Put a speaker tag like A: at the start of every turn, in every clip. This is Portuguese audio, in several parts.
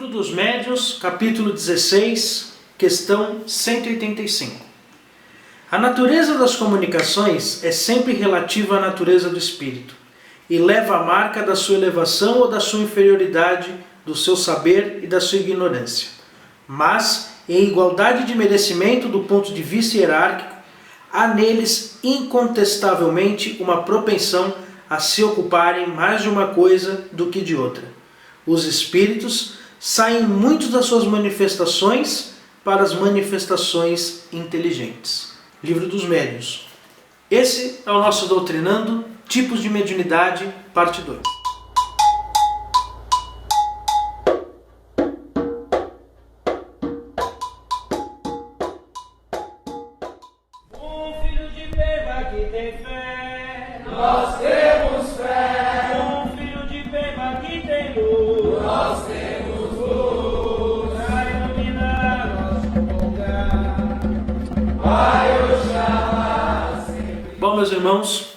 A: Livro dos Médiuns, capítulo 16, questão 185. A natureza das comunicações é sempre relativa à natureza do espírito e leva a marca da sua elevação ou da sua inferioridade, do seu saber e da sua ignorância. Mas, em igualdade de merecimento do ponto de vista hierárquico, há neles incontestavelmente uma propensão a se ocuparem mais de uma coisa do que de outra. Os espíritos saem muito das suas manifestações para as manifestações inteligentes. Livro dos Médiuns. Esse é o nosso Doutrinando, Tipos de Mediunidade, parte 2.
B: Um filho de Beba que tem fé,
C: Nós temos fé.
B: um filho de Beba que tem luz,
C: Nós temos luz.
B: pra iluminar nosso lugar.
C: Vai Oxalá sempre.
A: Bom, meus irmãos,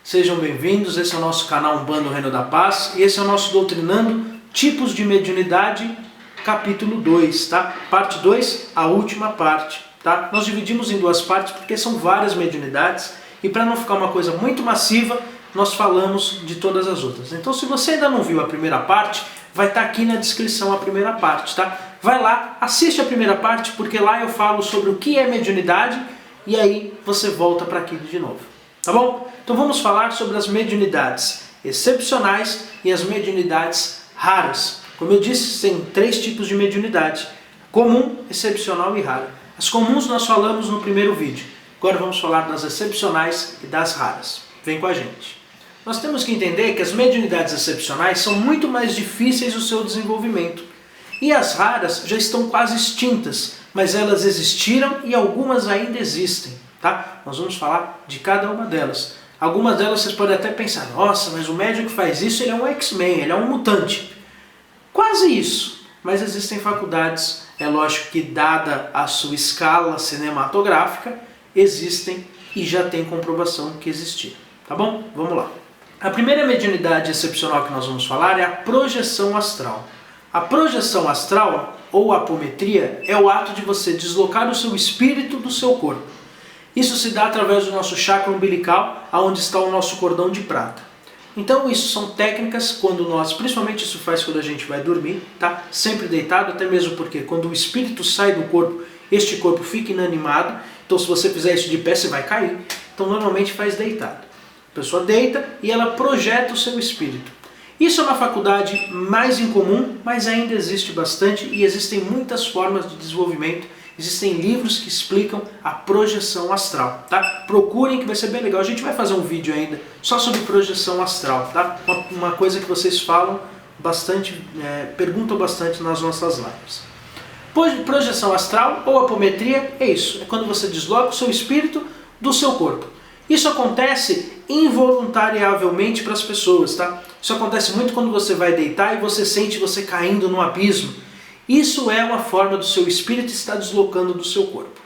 A: sejam bem-vindos. Esse é o nosso canal Umbanda Reino da Paz e esse é o nosso Doutrinando, Tipos de Mediunidade, capítulo 2, tá? Parte 2, a última parte, tá? Nós dividimos em duas partes porque são várias mediunidades e para não ficar uma coisa muito massiva, nós falamos de todas as outras. Então, se você ainda não viu a primeira parte, vai estar aqui na descrição a primeira parte, tá? Vai lá, assiste a primeira parte, porque lá eu falo sobre o que é mediunidade e aí você volta para aqui de novo, tá bom? Então vamos falar sobre as mediunidades excepcionais e as mediunidades raras. Como eu disse, tem três tipos de mediunidade: comum, excepcional e rara. As comuns nós falamos no primeiro vídeo. Agora vamos falar das excepcionais e das raras. Vem com a gente. Nós temos que entender que as mediunidades excepcionais são muito mais difíceis o seu desenvolvimento. E as raras já estão quase extintas, mas elas existiram e algumas ainda existem, tá? Nós vamos falar de cada uma delas. Algumas delas vocês podem até pensar: nossa, mas o médium que faz isso, ele é um X-Men, ele é um mutante. Quase isso, mas existem faculdades, é lógico que dada a sua escala cinematográfica, existem e já tem comprovação que existiram, tá bom? Vamos lá. A primeira mediunidade excepcional que nós vamos falar é a projeção astral. A projeção astral, ou apometria, é o ato de você deslocar o seu espírito do seu corpo. Isso se dá através do nosso chakra umbilical, onde está o nosso cordão de prata. Então isso são técnicas quando nós, principalmente isso faz quando a gente vai dormir, tá? Sempre deitado, até mesmo porque quando o espírito sai do corpo, este corpo fica inanimado. Então se você fizer isso de pé, você vai cair. Então normalmente faz deitado. A pessoa deita e ela projeta o seu espírito. Isso é uma faculdade mais incomum, mas ainda existe bastante e existem muitas formas de desenvolvimento. Existem livros que explicam a projeção astral, tá? Procurem que vai ser bem legal. A gente vai fazer um vídeo ainda só sobre projeção astral, tá? Uma coisa que vocês falam bastante, perguntam bastante nas nossas lives. Projeção astral ou apometria é isso. É quando você desloca o seu espírito do seu corpo. Isso acontece involuntariamente para as pessoas, tá? Isso acontece muito quando você vai deitar e você sente você caindo no abismo. Isso é uma forma do seu espírito estar deslocando do seu corpo.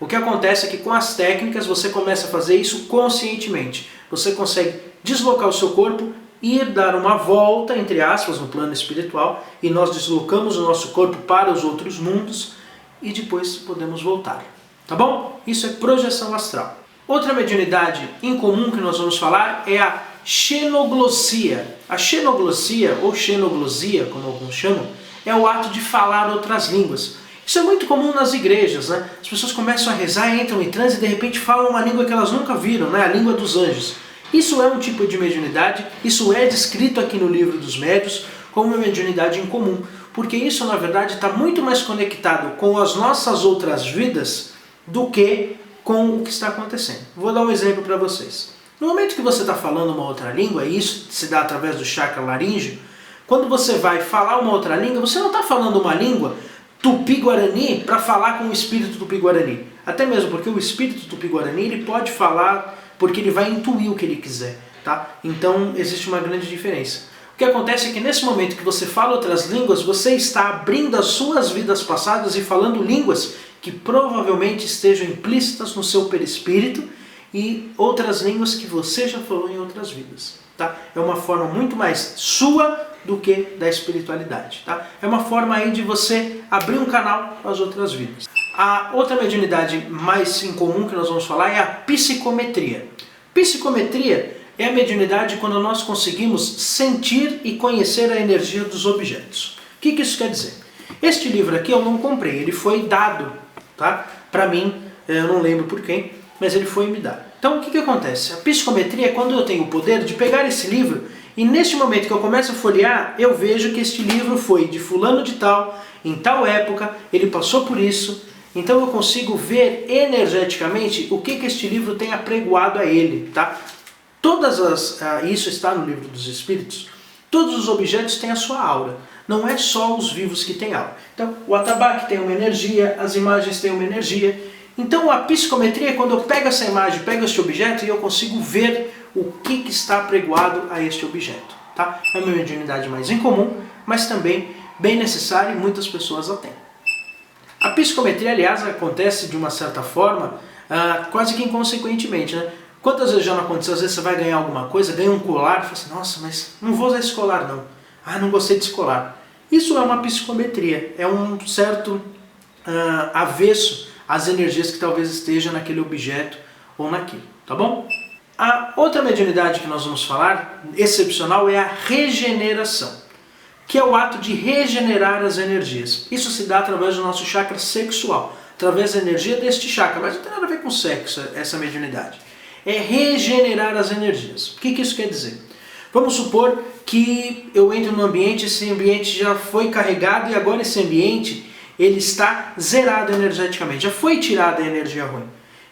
A: O que acontece é que com as técnicas você começa a fazer isso conscientemente. Você consegue deslocar o seu corpo, ir dar uma volta, entre aspas, no plano espiritual, e nós deslocamos o nosso corpo para os outros mundos e depois podemos voltar. Tá bom? Isso é projeção astral. Outra mediunidade incomum que nós vamos falar é a xenoglossia. A xenoglossia, ou xenoglosia, como alguns chamam, é o ato de falar outras línguas. Isso é muito comum nas igrejas, né? As pessoas começam a rezar, entram em transe e de repente falam uma língua que elas nunca viram, né? A língua dos anjos. Isso é um tipo de mediunidade, isso é descrito aqui no Livro dos Médiuns como uma mediunidade incomum, porque isso na verdade está muito mais conectado com as nossas outras vidas do que com o que está acontecendo. Vou dar um exemplo para vocês. No momento que você está falando uma outra língua, e isso se dá através do chakra laríngeo, quando você vai falar uma outra língua, você não está falando uma língua tupi-guarani para falar com o espírito tupi-guarani. Até mesmo porque o espírito tupi-guarani ele pode falar porque ele vai intuir o que ele quiser, tá? Então existe uma grande diferença. O que acontece é que nesse momento que você fala outras línguas, você está abrindo as suas vidas passadas e falando línguas que provavelmente estejam implícitas no seu perispírito e outras línguas que você já falou em outras vidas. tá? É uma forma muito mais sua do que da espiritualidade, tá? É uma forma aí de você abrir um canal para as outras vidas. A outra mediunidade mais incomum que nós vamos falar é a psicometria. Psicometria é a mediunidade quando nós conseguimos sentir e conhecer a energia dos objetos. O que isso quer dizer? Este livro aqui eu não comprei, ele foi dado, tá? Para mim, eu não lembro por quem, mas ele foi me dado. Então o que acontece? A psicometria é quando eu tenho o poder de pegar esse livro e neste momento que eu começo a folhear, eu vejo que este livro foi de fulano de tal, em tal época, ele passou por isso. Então eu consigo ver energeticamente o que este livro tem apregoado a ele, tá? Isso está no Livro dos Espíritos. Todos os objetos têm a sua aura. Não é só os vivos que têm aura. Então o atabaque tem uma energia, as imagens têm uma energia. Então a psicometria é quando eu pego essa imagem, pego este objeto e eu consigo ver o que está apregoado a este objeto, tá? É uma mediunidade mais incomum, mas também bem necessária e muitas pessoas a têm. A psicometria, aliás, acontece de uma certa forma, quase que inconsequentemente, né? Quantas vezes já não aconteceu? Às vezes você vai ganhar alguma coisa, ganha um colar, e fala assim, nossa, mas não vou usar esse colar não. Ah, não gostei desse colar. Isso é uma psicometria, é um certo avesso às energias que talvez estejam naquele objeto ou naquilo, tá bom? A outra mediunidade que nós vamos falar, excepcional, é a regeneração, que é o ato de regenerar as energias. Isso se dá através do nosso chakra sexual, através da energia deste chakra, mas não tem nada a ver com sexo, essa mediunidade. É regenerar as energias. O que isso quer dizer? Vamos supor que eu entro num ambiente, esse ambiente já foi carregado e agora esse ambiente ele está zerado energeticamente, já foi tirada a energia ruim.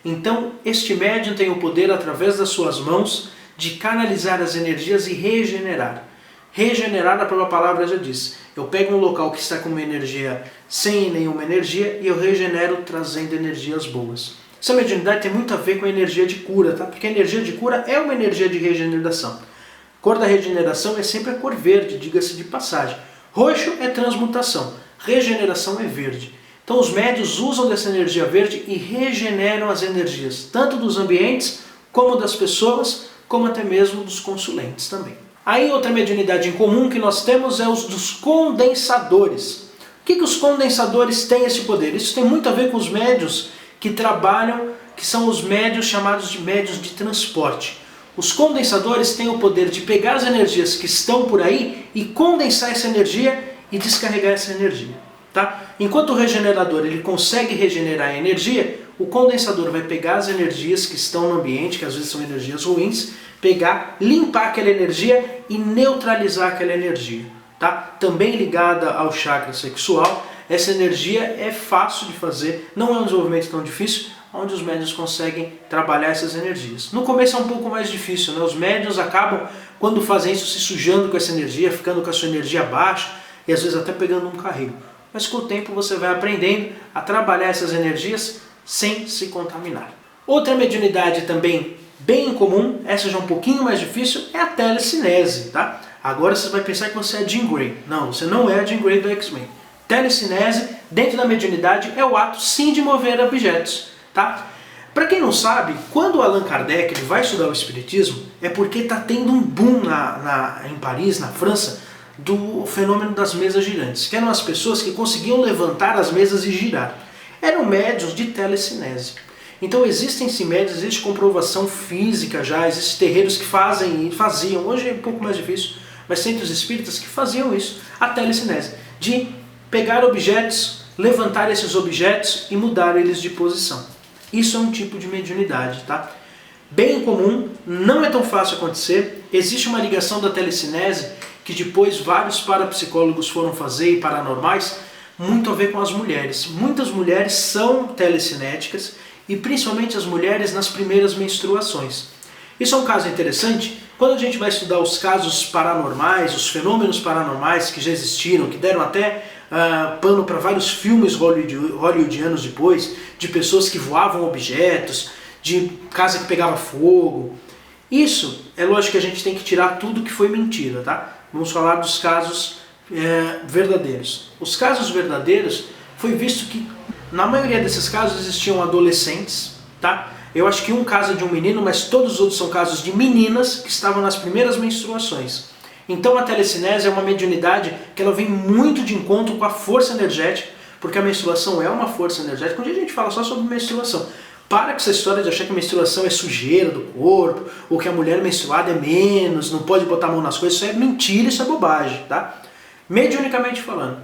A: Então este médium tem o poder, através das suas mãos, de canalizar as energias e regenerar. Regenerar, a própria palavra já diz. Eu pego um local que está com uma energia sem nenhuma energia e eu regenero trazendo energias boas. Essa mediunidade tem muito a ver com a energia de cura, tá? Porque a energia de cura é uma energia de regeneração. A cor da regeneração é sempre a cor verde, diga-se de passagem. Roxo é transmutação, regeneração é verde. Então os médiuns usam dessa energia verde e regeneram as energias, tanto dos ambientes, como das pessoas, como até mesmo dos consulentes também. Aí outra mediunidade em comum que nós temos é os dos condensadores. O que os condensadores têm esse poder? Isso tem muito a ver com os médiuns que trabalham, que são os médiuns chamados de médiuns de transporte. Os condensadores têm o poder de pegar as energias que estão por aí e condensar essa energia e descarregar essa energia. Tá? Enquanto o regenerador ele consegue regenerar a energia, o condensador vai pegar as energias que estão no ambiente, que às vezes são energias ruins, pegar, limpar aquela energia e neutralizar aquela energia. Tá? Também ligada ao chakra sexual, essa energia é fácil de fazer, não é um desenvolvimento tão difícil, onde os médiuns conseguem trabalhar essas energias. No começo é um pouco mais difícil, né? Os médiuns acabam, quando fazem isso, se sujando com essa energia, ficando com a sua energia baixa e às vezes até pegando um carrego. Mas com o tempo você vai aprendendo a trabalhar essas energias sem se contaminar. Outra mediunidade também bem incomum, essa já é um pouquinho mais difícil, é a telecinese, tá? Agora você vai pensar que você é Jean Grey. Não, você não é a Jean Grey do X-Men. Telecinese, dentro da mediunidade, é o ato sim de mover objetos, tá? Para quem não sabe, quando o Allan Kardec ele vai estudar o Espiritismo, é porque está tendo um boom em Paris, na França, do fenômeno das mesas girantes, que eram as pessoas que conseguiam levantar as mesas e girar. Eram médiuns de telecinese. Então existem sim médiuns, existe comprovação física já, existem terreiros que faziam, hoje é um pouco mais difícil, mas centros espíritas que faziam isso, a telecinese, de pegar objetos, levantar esses objetos e mudar eles de posição. Isso é um tipo de mediunidade, tá? Bem comum, não é tão fácil acontecer, existe uma ligação da telecinese que depois vários parapsicólogos foram fazer e paranormais, muito a ver com as mulheres. Muitas mulheres são telecinéticas e principalmente as mulheres nas primeiras menstruações. Isso é um caso interessante, quando a gente vai estudar os casos paranormais, os fenômenos paranormais que já existiram, que deram até pano para vários filmes hollywoodianos depois, de pessoas que voavam objetos, de casa que pegava fogo. Isso, é lógico que a gente tem que tirar tudo que foi mentira, tá? Vamos falar dos casos verdadeiros. Os casos verdadeiros, foi visto que na maioria desses casos existiam adolescentes, tá? Eu acho que um caso de um menino, mas todos os outros são casos de meninas que estavam nas primeiras menstruações. Então a telecinese é uma mediunidade que ela vem muito de encontro com a força energética, porque a menstruação é uma força energética. Um dia a gente fala só sobre menstruação. Para com essa história de achar que a menstruação é sujeira do corpo, ou que a mulher menstruada é menos, não pode botar a mão nas coisas. Isso é mentira, isso é bobagem, tá? Mediunicamente falando.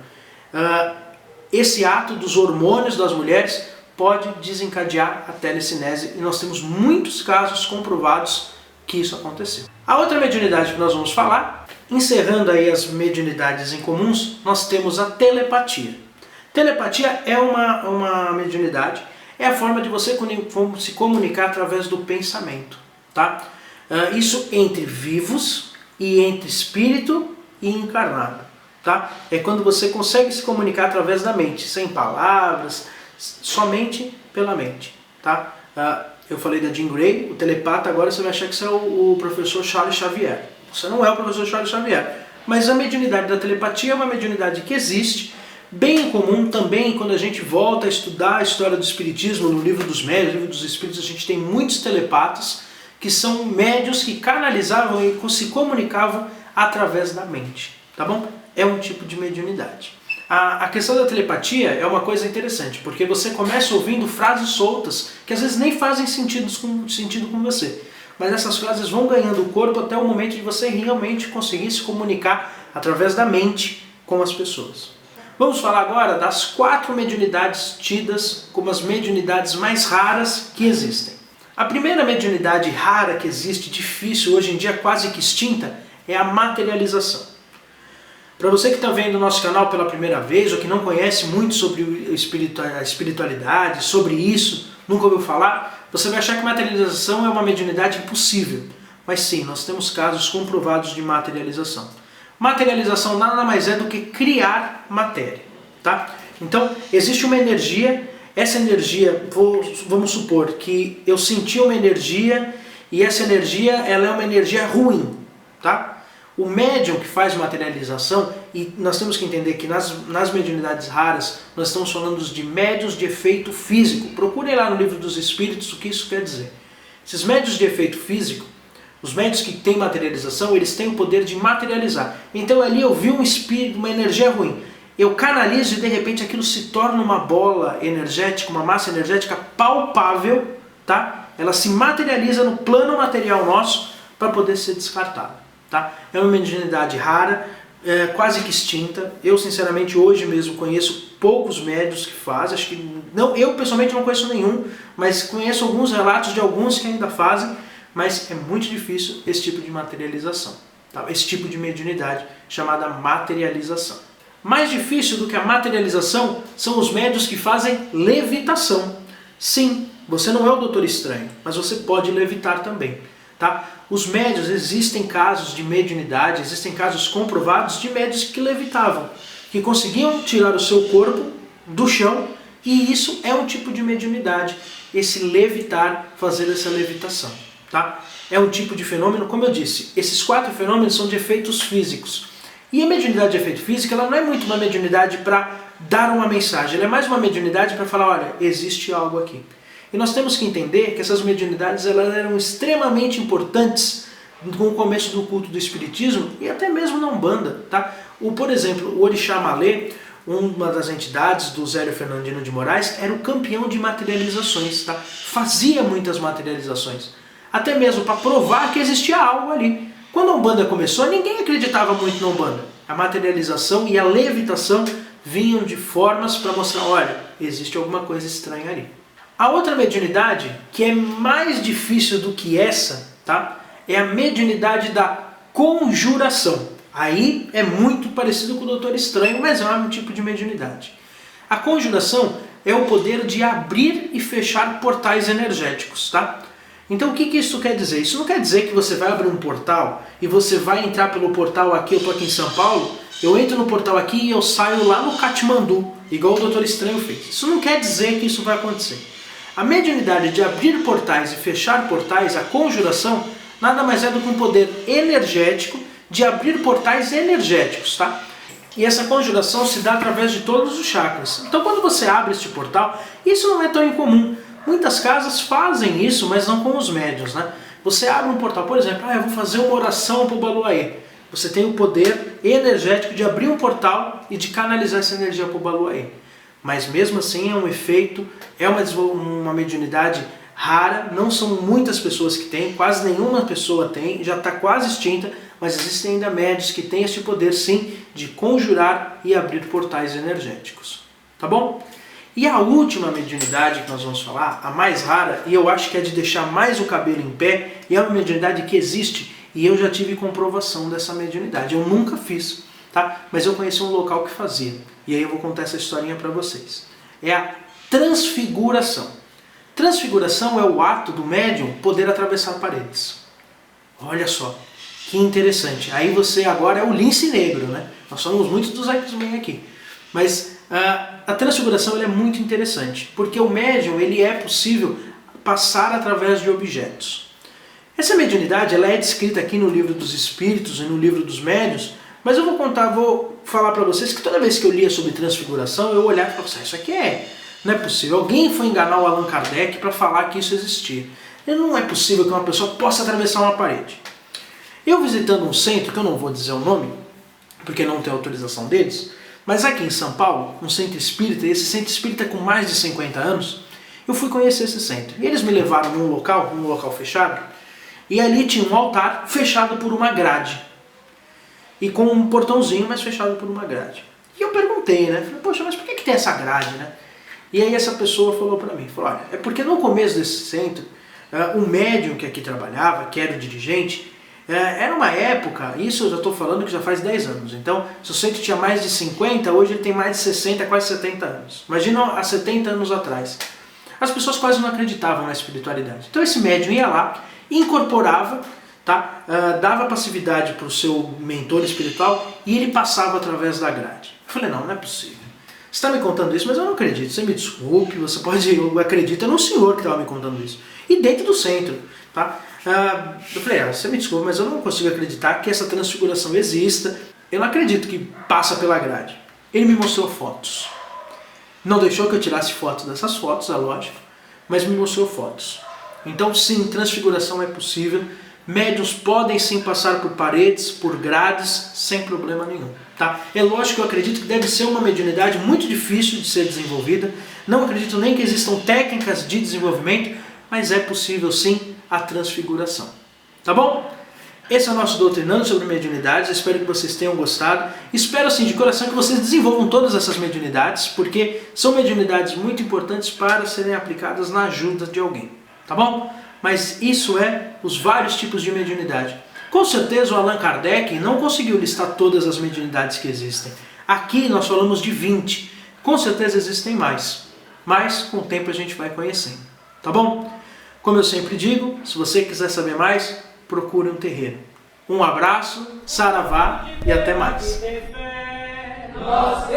A: Esse ato dos hormônios das mulheres pode desencadear a telecinese, e nós temos muitos casos comprovados que isso aconteceu. A outra mediunidade que nós vamos falar, encerrando aí as mediunidades incomuns, nós temos a telepatia. Telepatia é uma mediunidade, é a forma de você se comunicar através do pensamento, tá? Isso entre vivos e entre espírito e encarnado, tá? É quando você consegue se comunicar através da mente, sem palavras, somente pela mente, tá? Eu falei da Jean Grey, o telepata, agora você vai achar que você é o professor Charles Xavier. Você não é o professor Charles Xavier, mas a mediunidade da telepatia é uma mediunidade que existe, bem comum também. Quando a gente volta a estudar a história do espiritismo, no livro dos médios, no livro dos espíritos, a gente tem muitos telepatas que são médios que canalizavam e se comunicavam através da mente, tá bom? É um tipo de mediunidade. A questão da telepatia é uma coisa interessante, porque você começa ouvindo frases soltas que às vezes nem fazem sentido com você, mas essas frases vão ganhando o corpo até o momento de você realmente conseguir se comunicar através da mente com as pessoas. Vamos falar agora das 4 mediunidades tidas como as mediunidades mais raras que existem. A primeira mediunidade rara que existe, difícil, hoje em dia quase que extinta, é a materialização. Para você que está vendo o nosso canal pela primeira vez, ou que não conhece muito sobre a espiritualidade, sobre isso, nunca ouviu falar, você vai achar que materialização é uma mediunidade impossível. Mas sim, nós temos casos comprovados de materialização. Materialização nada mais é do que criar matéria, tá? Então, existe uma energia, essa energia, vamos supor que eu senti uma energia, e essa energia ela é uma energia ruim, tá? O médium que faz materialização, e nós temos que entender que nas mediunidades raras, nós estamos falando de médiuns de efeito físico. Procurem lá no livro dos espíritos o que isso quer dizer. Esses médiuns de efeito físico, os médiuns que têm materialização, eles têm o poder de materializar. Então ali eu vi um espírito, uma energia ruim. Eu canalizo e de repente aquilo se torna uma bola energética, uma massa energética palpável, tá? Ela se materializa no plano material nosso para poder ser descartada. Tá? É uma mediunidade rara, quase que extinta. Eu sinceramente hoje mesmo conheço poucos médiuns que fazem, acho que não, eu pessoalmente não conheço nenhum, mas conheço alguns relatos de alguns que ainda fazem, mas é muito difícil esse tipo de materialização, tá? Esse tipo de mediunidade chamada materialização. Mais difícil do que a materialização são os médiuns que fazem levitação. Sim, você não é o Doutor Estranho, mas você pode levitar também. Tá? Os médiuns, existem casos de mediunidade, existem casos comprovados de médiuns que levitavam, que conseguiam tirar o seu corpo do chão, e isso é um tipo de mediunidade, esse levitar, fazer essa levitação. Tá? É um tipo de fenômeno, como eu disse, esses 4 fenômenos são de efeitos físicos. E a mediunidade de efeito físico, ela não é muito uma mediunidade para dar uma mensagem, ela é mais uma mediunidade para falar, olha, existe algo aqui. E nós temos que entender que essas mediunidades elas eram extremamente importantes com o começo do culto do espiritismo e até mesmo na Umbanda. Tá? Por exemplo, o Orixá Malê, uma das entidades do Zélio Fernandino de Moraes, era o campeão de materializações. Tá? Fazia muitas materializações, até mesmo para provar que existia algo ali. Quando a Umbanda começou, ninguém acreditava muito na Umbanda. A materialização e a levitação vinham de formas para mostrar, olha, existe alguma coisa estranha ali. A outra mediunidade, que é mais difícil do que essa, tá? É a mediunidade da conjuração. Aí é muito parecido com o Doutor Estranho, mas é um tipo de mediunidade. A conjuração é o poder de abrir e fechar portais energéticos, tá? Então o que isso quer dizer? Isso não quer dizer que você vai abrir um portal e você vai entrar pelo portal aqui, eu estou aqui em São Paulo, eu entro no portal aqui e eu saio lá no Katmandu, igual o Doutor Estranho fez. Isso não quer dizer que isso vai acontecer. A mediunidade de abrir portais e fechar portais, a conjuração, nada mais é do que um poder energético de abrir portais energéticos, tá? E essa conjuração se dá através de todos os chakras. Então quando você abre este portal, isso não é tão incomum. Muitas casas fazem isso, mas não com os médiuns, né? Você abre um portal, por exemplo, eu vou fazer uma oração para o Baluaê. Você tem o poder energético de abrir um portal e de canalizar essa energia para o Baluaê. Mas mesmo assim é um efeito, é uma mediunidade rara, não são muitas pessoas que têm, quase nenhuma pessoa tem, já está quase extinta, mas existem ainda médiuns que têm esse poder sim de conjurar e abrir portais energéticos. Tá bom? E a última mediunidade que nós vamos falar, a mais rara, e eu acho que é de deixar mais o cabelo em pé, e é uma mediunidade que existe, e eu já tive comprovação dessa mediunidade. Eu nunca fiz, tá? Mas eu conheci um local que fazia. E aí eu vou contar essa historinha para vocês. É a transfiguração. Transfiguração é o ato do médium poder atravessar paredes. Olha só, que interessante. Aí você agora é o lince negro, né? Nós somos muitos dos X-Men aqui. Mas a transfiguração ela é muito interessante, porque o médium ele é possível passar através de objetos. Essa mediunidade ela é descrita aqui no livro dos Espíritos e no livro dos Médiuns, mas eu vou falar para vocês que toda vez que eu lia sobre transfiguração, eu olhava e falava assim, isso aqui não é possível. Alguém foi enganar o Allan Kardec para falar que isso existia. E não é possível que uma pessoa possa atravessar uma parede. Eu visitando um centro, que eu não vou dizer o nome, porque não tem autorização deles, mas aqui em São Paulo, um centro espírita, e esse centro espírita com mais de 50 anos, eu fui conhecer esse centro. E eles me levaram num local fechado, e ali tinha um altar fechado por uma grade. E com um portãozinho, mas fechado por uma grade. E eu perguntei, né? Falei, poxa, mas por que tem essa grade, né? E aí essa pessoa falou para mim, olha, é porque no começo desse centro, o médium que aqui trabalhava, que era o dirigente, era uma época, isso eu já estou falando que já faz 10 anos, então se o centro tinha mais de 50, hoje ele tem mais de 60, quase 70 anos. Imagina há 70 anos atrás. As pessoas quase não acreditavam na espiritualidade. Então esse médium ia lá, incorporava, tá? Dava passividade para o seu mentor espiritual e ele passava através da grade. Eu falei, não é possível. Você está me contando isso, mas eu não acredito. Você me desculpe, eu acredito no senhor que estava me contando isso. E dentro do centro, tá? Eu falei, você me desculpa, mas eu não consigo acreditar que essa transfiguração exista. Eu não acredito que passa pela grade. Ele me mostrou fotos. Não deixou que eu tirasse fotos dessas fotos, é lógico, mas me mostrou fotos. Então sim, transfiguração é possível. Médiuns podem sim passar por paredes, por grades, sem problema nenhum. Tá? É lógico que eu acredito que deve ser uma mediunidade muito difícil de ser desenvolvida. Não acredito nem que existam técnicas de desenvolvimento, mas é possível sim a transfiguração. Tá bom? Esse é o nosso Doutrinando sobre Mediunidades. Espero que vocês tenham gostado. Espero assim de coração que vocês desenvolvam todas essas mediunidades, porque são mediunidades muito importantes para serem aplicadas na ajuda de alguém. Tá bom? Mas isso é os vários tipos de mediunidade. Com certeza o Allan Kardec não conseguiu listar todas as mediunidades que existem. Aqui nós falamos de 20. Com certeza existem mais. Mas com o tempo a gente vai conhecendo. Tá bom? Como eu sempre digo, se você quiser saber mais, procure um terreiro. Um abraço, saravá e até mais.
C: Nós